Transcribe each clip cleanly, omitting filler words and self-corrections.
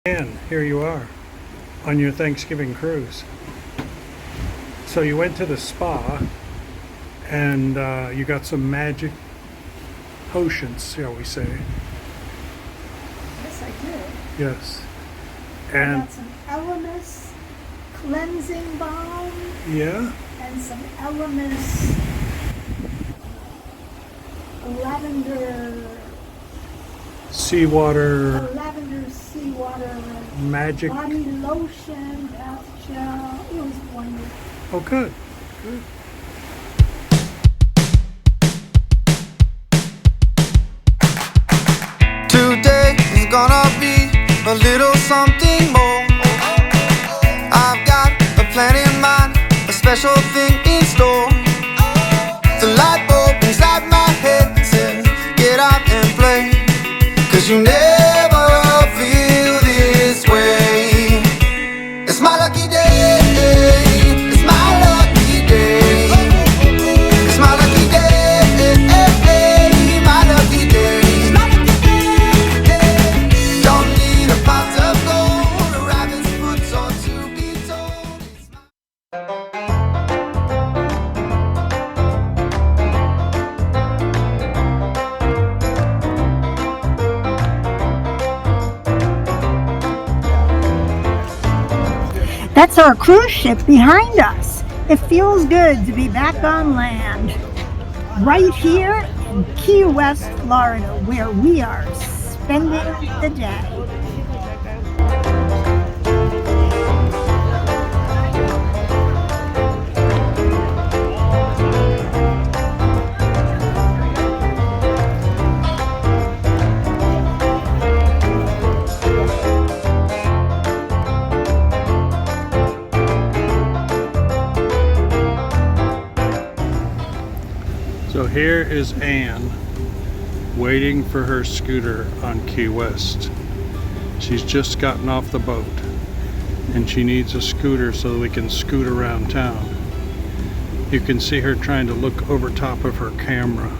And here you are on your Thanksgiving cruise. So you went to the spa and you got some magic potions, shall we say. Yes, I did. Yes. I And got some Elemis cleansing balm yeah, and some Elemis lavender seawater seawater magic. body lotion, bath gel. It was wonderful. Oh, good. Good. Today is gonna be a little something more. I've got a plan in mind, a special thing in store. The light bulb inside my head says, get out and play, 'cause you never feel this way. It's my lucky day, it's my lucky day. It's my lucky day, my lucky day. Don't need a pot of gold, a rabbit's foot or to be told. That's our cruise ship behind us. It feels good to be back on land. Right here in Key West, Florida, where we are spending the day. So here is Anne waiting for her scooter on Key West. She's just gotten off the boat and she needs a scooter so that we can scoot around town. You can see her trying to look over top of her camera.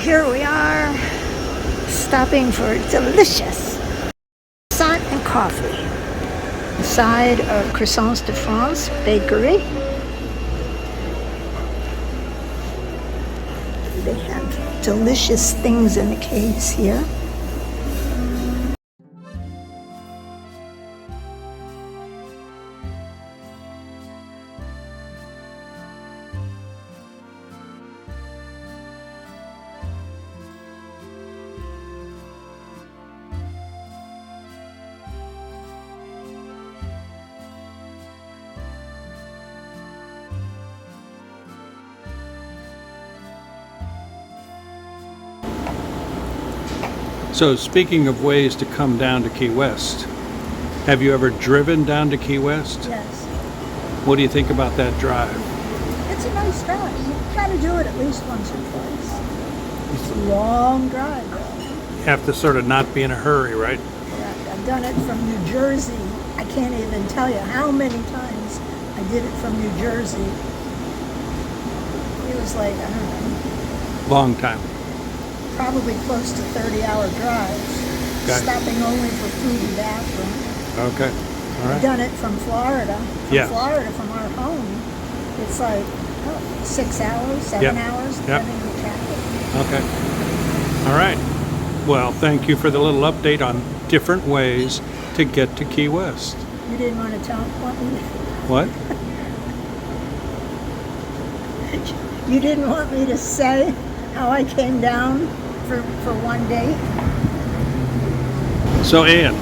Here we are, stopping for delicious croissant and coffee inside of Croissants de France Bakery. They have delicious things in the case here. So speaking of ways to come down to Key West, have you ever driven down to Key West? Yes. What do you think about that drive? It's a nice drive. You gotta do it at least once or twice. It's a long drive, though. You have to sort of not be in a hurry, right? Yeah, I've done it from New Jersey. I can't even tell you how many times I did it from New Jersey. It was like, I don't know, Long time. probably close to 30-hour drives, Okay. stopping only for food and bathroom. Okay. All I've right. done it from Florida. From Yeah. Florida, from our home, it's like 6 hours, 7 Yep. hours, Yep. depending on traffic. Okay. All right. Well, thank you for the little update on different ways to get to Key West. You didn't want to want me What? You didn't want me to say how I came down for one day? So, Ann,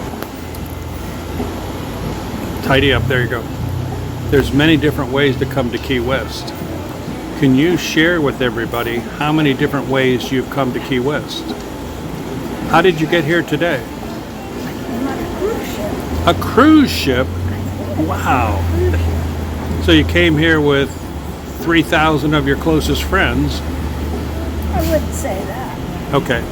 tidy up. There you go. There's many different ways to come to Key West. Can you share with everybody how many different ways you've come to Key West? How did you get here today? I'm on a cruise ship. A cruise ship? Wow. So you came here with 3,000 of your closest friends. I wouldn't say that. Okay.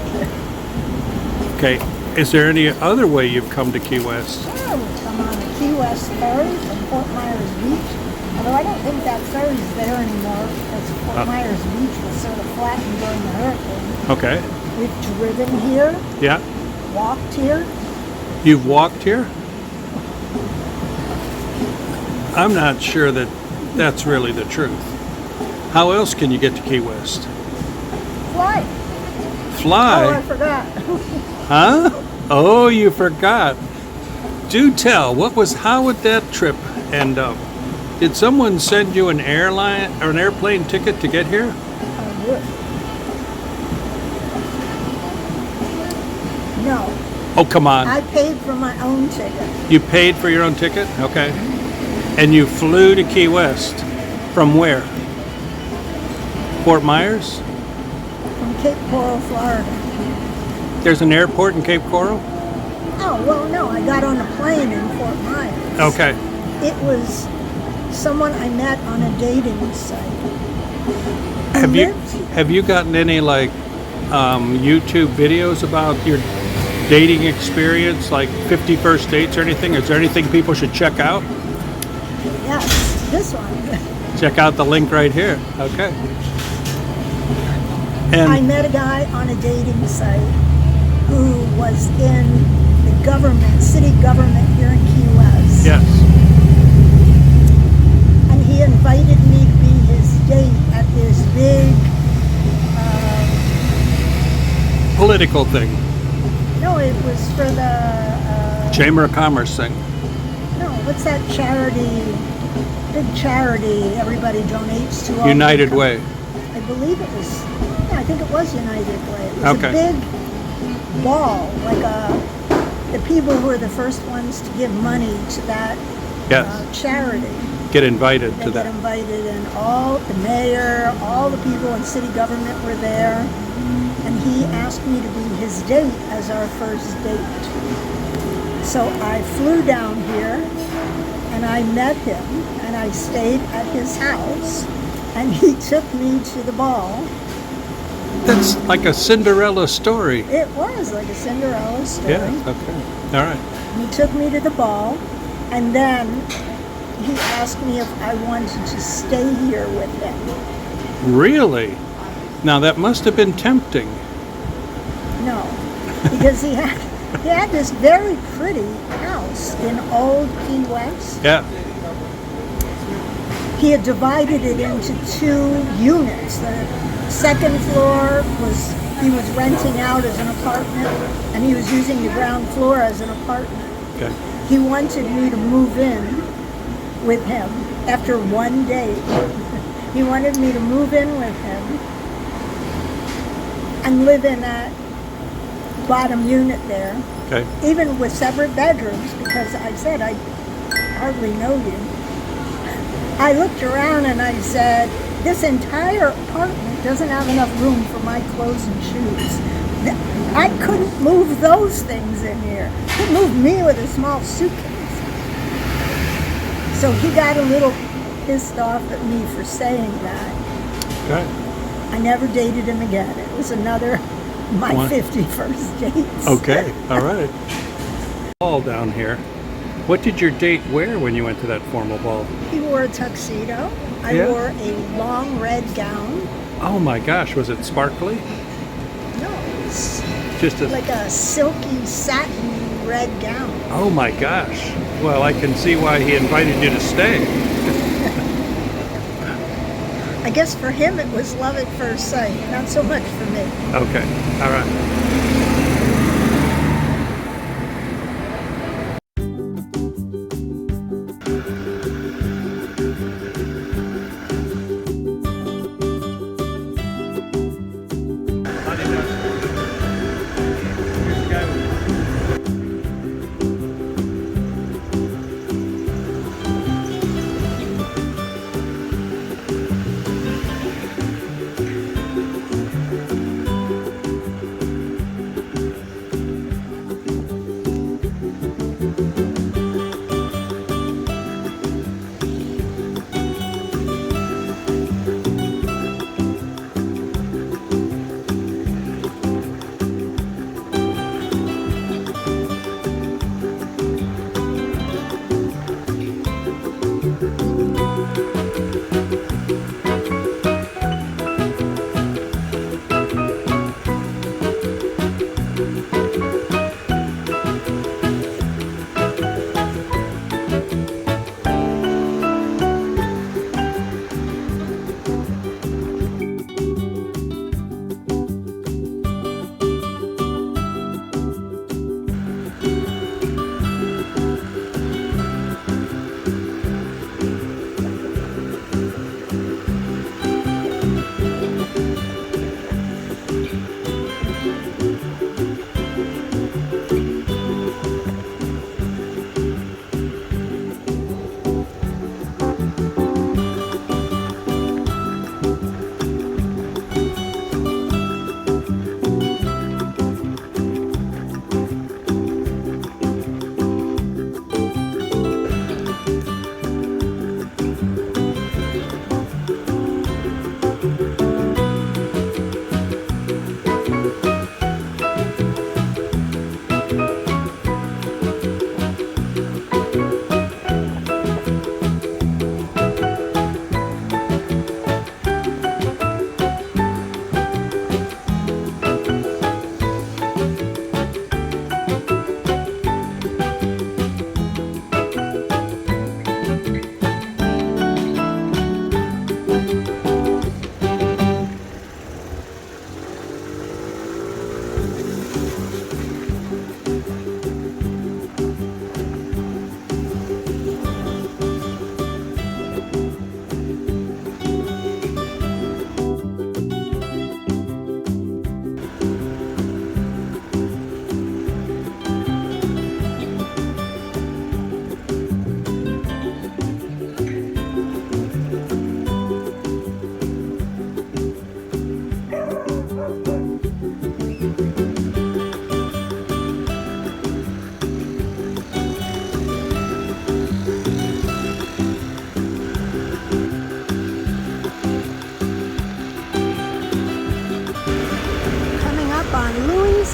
Okay. Is there any other way you've come to Key West? I would come on the Key West ferry from Fort Myers Beach. Although I don't think that ferry's there anymore because Fort Myers Beach was sort of flattened during the hurricane. Okay. We've driven here, Yeah. walked here. You've walked here? I'm not sure that that's really the truth. How else can you get to Key West? Fly. Fly? Oh, I forgot. Huh? Oh, you forgot. Do tell. How would that trip end up? Did someone send you an airline or an airplane ticket to get here? I would. No, Oh, come on. I paid for my own ticket. You paid for your own ticket? Okay. And you flew to Key West. From where? Fort Myers? From Cape Coral, Florida. There's an airport in Cape Coral? Oh, well, no, I got on a plane in Fort Myers. Okay. It was someone I met on a dating site. Have you gotten any YouTube videos about your dating experience, like 50 first dates or anything? Is there anything people should check out? Yes, this one. Check out the link right here. Okay. I And met a guy on a dating site who was in the government, city government here in Key West. yes. And he invited me to be his date at this big, Political thing. no, it was for the, Chamber of Commerce thing. no, what's that charity, big charity everybody donates to? all United the- Way. I believe it was, yeah, I think it was United Way. It was Okay. a big ball, like the people who were the first ones to give money to that Yes. charity. Get invited They to get that. invited, and all the mayor, all the people in city government were there, and he asked me to be his date as our first date. So I flew down here, and I met him, and I stayed at his house, and he took me to the ball. That's like a Cinderella story. It was like a Cinderella story. Yeah. Okay. All right. He took me to the ball, and then he asked me if I wanted to stay here with him. Really? Now that must have been tempting. No, because he had this very pretty house in Old Key West. Yeah. He had divided it into 2 units. The second floor he was renting out as an apartment, and he was using the ground floor as an apartment. Okay. He wanted me to move in with him after one date. He wanted me to move in with him and live in that bottom unit there, Okay. even with separate bedrooms, because I said, I hardly know you. I looked around and I said, this entire apartment doesn't have enough room for my clothes and shoes. I couldn't move those things in here. Couldn't move me with a small suitcase. So he got a little pissed off at me for saying that. Okay. I never dated him again. It was another my What? 51st date. Okay, all right. Ball down here. What did your date wear when you went to that formal ball? He wore a tuxedo. I Yeah? wore a long red gown. Oh my gosh, was it sparkly? No, it was Just a, like a silky satin red gown. oh my gosh. Well, I can see why he invited you to stay. I guess for him it was love at first sight, not so much for me. Okay, all right.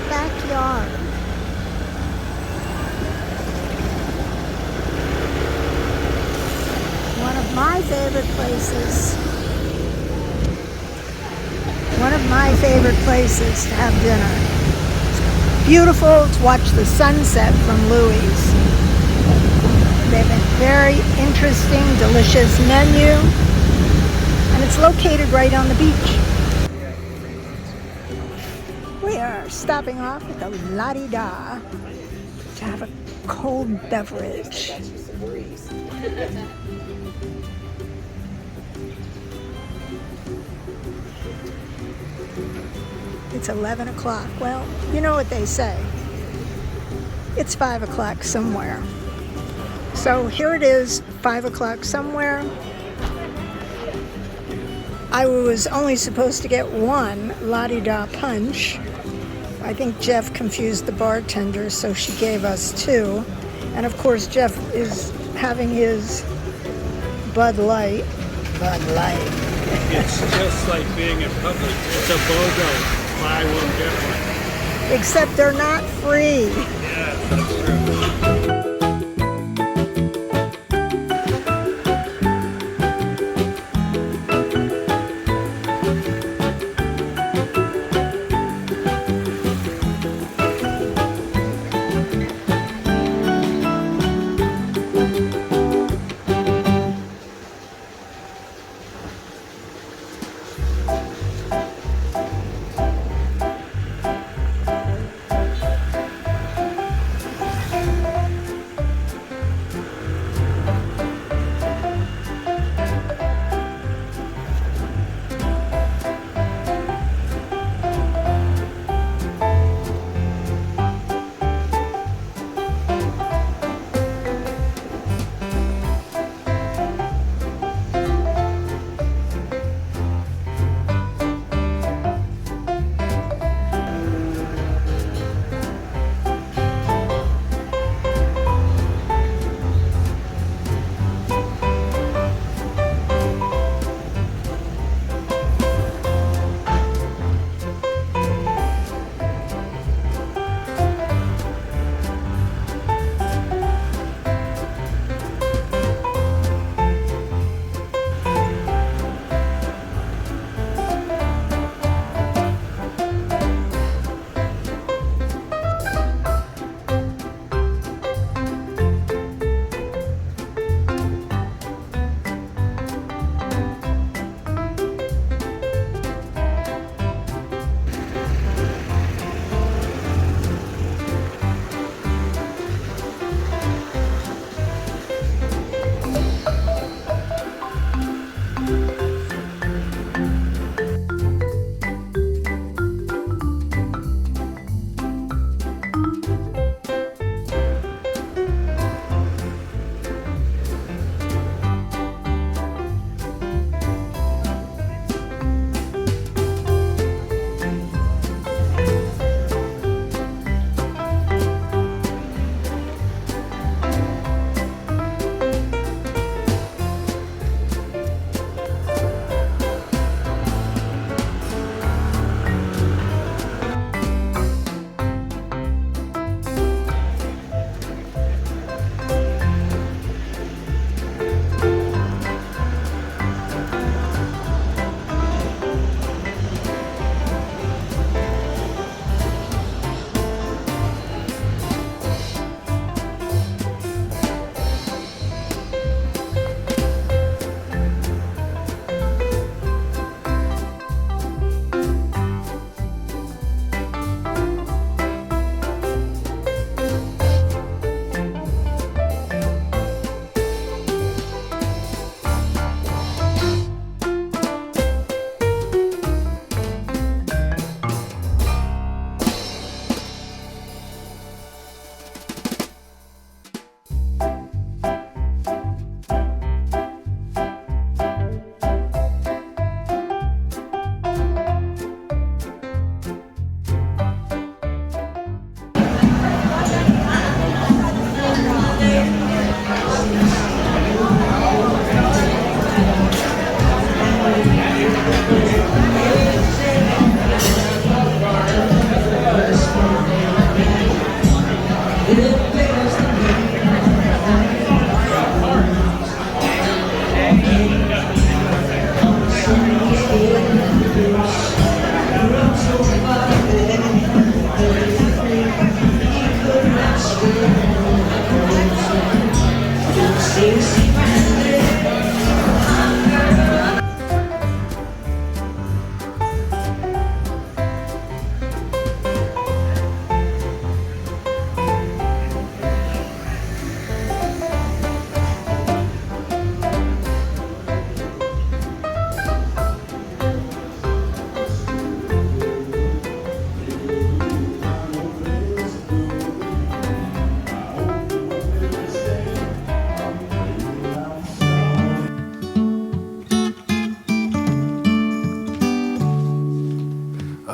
backyard. One of my favorite places. One of my favorite places to have dinner. It's beautiful to watch the sunset from Louie's. They have a very interesting, delicious menu, and it's located right on the beach. We are stopping off at the La-Di-Da to have a cold beverage. It's 11 o'clock. Well, you know what they say. It's 5 o'clock somewhere. So here it is, 5 o'clock somewhere. I was only supposed to get one La-Di-Da punch, I think Jeff confused the bartender, so she gave us 2. And of course, Jeff is having his Bud Light. Bud Light. It's just like being in public. It's a BOGO. Buy one, get one. Except they're not free. Yeah, that's true.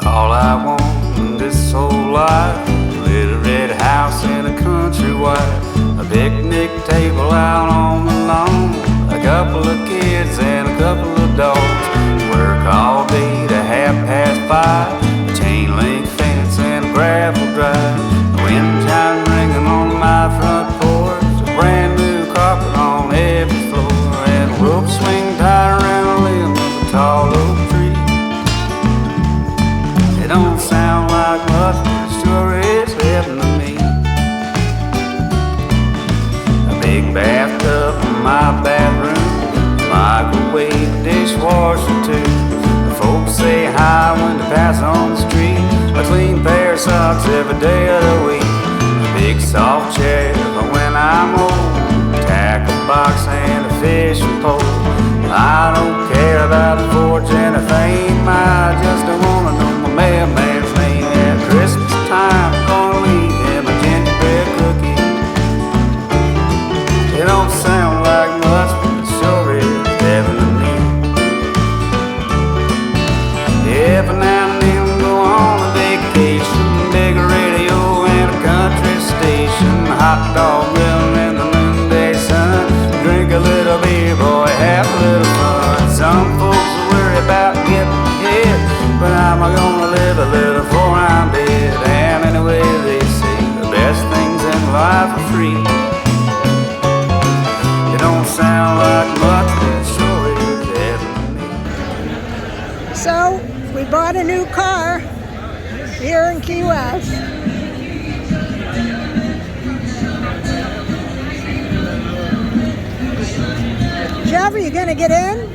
All I want to this whole life. Little red house in a country wife, a picnic table out on the lawn, a couple of kids and a couple of dogs. Work all day to 5:30, a chain link fence and a gravel drive. The wind chime ringing on my front porch, a brand new carpet on every floor, and a rope swing tied around a limb of a tall oak tree. It don't sound like much, but it sure is heaven to me. A big bathtub in my bathroom, microwave, dishwasher too. The folks say hi when they pass on the street. A clean pair of socks every day of the week. A big soft chair for when I'm old, tackle box and a fishing pole. I don't care about a fortune or fame, I just don't wanna know my mailman's name. At Christmas time, gonna leave him a gingerbread cookie. It don't sound like much, but it sure is heaven to me. Every now and then go on a vacation, big radio and a country station, hot dog grill in the noonday sun, drink a little beer, boy, have a little fun. Some folks worry about getting hit, but I'm gonna live a little before I'm dead. And anyway they say the best things in life are free. It don't sound like much, but it sure is heaven to me. So, we bought a new car here in Key West. Jeff, are you gonna get in?